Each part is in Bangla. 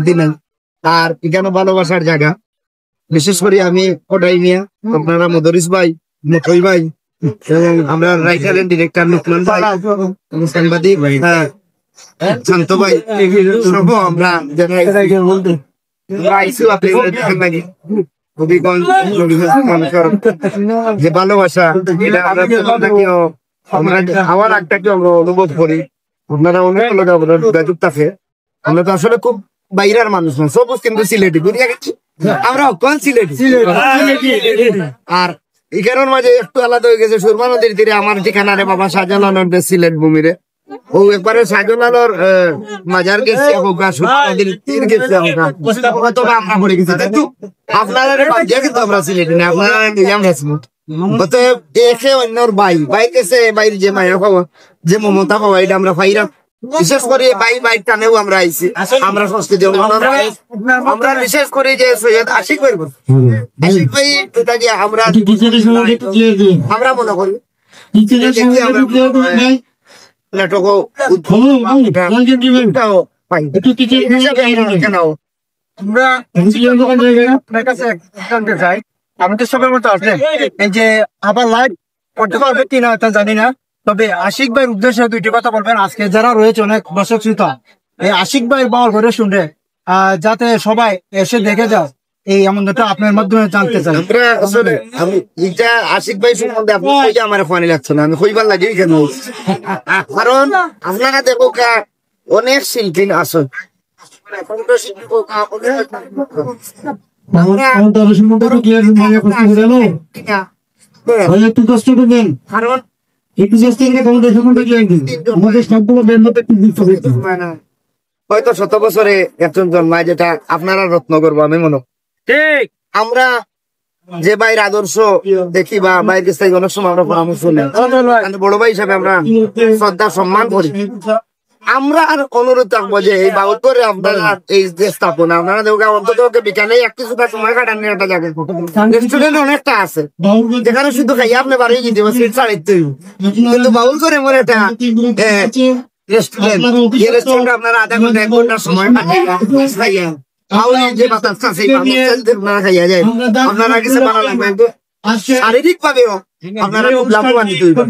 শান্তি নাই। আর এখানে ভালোবাসার জায়গা, বিশেষ করে আমি ওটাই নিয়ে আপনারা মদরিস ভাই, মতই ভাই এবং আমরা রাইটার এন্ড ডিরেক্টর লুকমান ভাই, সাংবাদিক শান্ত ভাই সব আমরা যে ভালোবাসা আমরা আমার একটাকে আমরা অনুভব করি। আপনারা অনেক লোক আপনার যোগাযোগ থাকে। আমরা তো আসলে খুব বাইরের মানুষ না, সব কিন্তু সিলেটি ঘুরিয়া গেছি আমরা কোন সিলেটি। আর এখানের মাঝে একটু আলাদা হয়ে গেছে সুরমা নদীর তীরে আমার ঠিকানা রে বাবা শাহজালাল সিলেট ভূমিরে। ও একবারে শাহজালালর মাজার গেছে নদীর তীর গেছে আমরা পড়ে গেছি। আপনারা কিন্তু আমরা সিলেটি না, আপনারা অতএব একে অন্যর ভাই গেছে বাইরে যে মায়ের খবর যে মমতা পাওয়া এটা আমরা পাইরা। বিশেষ করে ভাই টানেও আমরা আইছি, আমরা সংস্কৃতি আমরা বিশেষ করে যে সৈয়দ আশিক ভাই এটা যে আমরা মনে করি আমি তো সবের মতো আসলে এই যে আবার লাইভ করতে পারবে কিনা তা জানি না, তবে আশিক ভাইয়ের উদ্দেশ্যে দুইটি কথা বলবেন আজকে যারা রয়েছে অনেক দর্শক শ্রোতা এই আশিক ভাই বাউল ঘরে শুনবে, যাতে সবাই এসে দেখে যাও এই আনন্দটা আপনার মাধ্যমে জানতে চাই। আমি এটা আশিক ভাই সম্বন্ধে আপনি আমার ফানি লাগছে না, আমি কইবার লাগে কেন, কারণ আপনারা দেখো অনেক শিল্পী আছে হয়তো 100 বছরে একজন জন্মায়, যেটা আপনারা রত্ন করবো আমি মনে ঠিক। আমরা যে ভাইয়ের আদর্শ দেখি বা ভাইয়ের কাছ থেকে অনেক সময় আমরা পরামর্শ নেই, বড় ভাই হিসাবে আমরা শ্রদ্ধা সম্মান করি। আমরা আর অনুরোধ থাকবো যে এই বাবদ করে আপনারা এই যে স্থাপনা আপনারা দেখো অন্তত বিকালে এক কিছুটা সময় কাটানোর একটা জায়গা রেস্টুরেন্ট অনেকটা আছে যেখানে শুধু খাইয়া আপনি বাড়ি গিয়ে দেবো সিট ছাড়িতে, কিন্তু বাউল করে মনে একটা রেস্টুরেন্ট আপনারা আধা ঘন্টা 1 ঘন্টার সময় খাইয়া যে বাতাস আপনারা খাইয়া যায় আপনারা কিছু বানা লাগবে শারীরিক ভাবেও আপনারা খুব লাভবান্বিত হইবেন।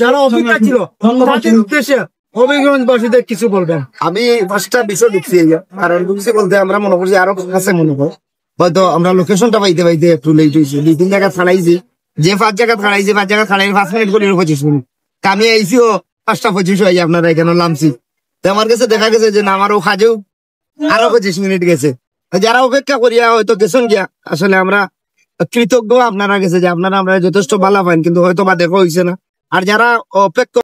যারা অভিজ্ঞতা ছিল তাদের উদ্দেশ্যে অভিজ্ঞতাবাসীদের কিছু বলবেন। আমি 5টা বিষয় ঢুকছি, কারণ ঢুকছি বলতে আমরা মনে করছি আরো কাছে মনে কর হয়তো আমরা লোকেশনটা পাইতে একটু লেট হয়েছি, 2-3 জায়গা ছাড়াইছি, যে 5 জায়গা ছাড়াইছি 5 জায়গা ছাড়াই 5 মিনিট করে 25 মিনিট আমি আইসিও 5টা 25 হয়ে আপনারা এখানে নামছি। তো আমার কাছে দেখা গেছে যে না আমারও কাজেও আরো 25 মিনিট গেছে। যারা অপেক্ষা করিয়া হয়তো গেছেন গিয়া আসলে আমরা কৃতজ্ঞ আপনারা গেছে যে আপনারা আমরা যথেষ্ট ভালো পাইন, কিন্তু হয়তো বা দেখা হয়েছে না। আর যারা অপেক্ষা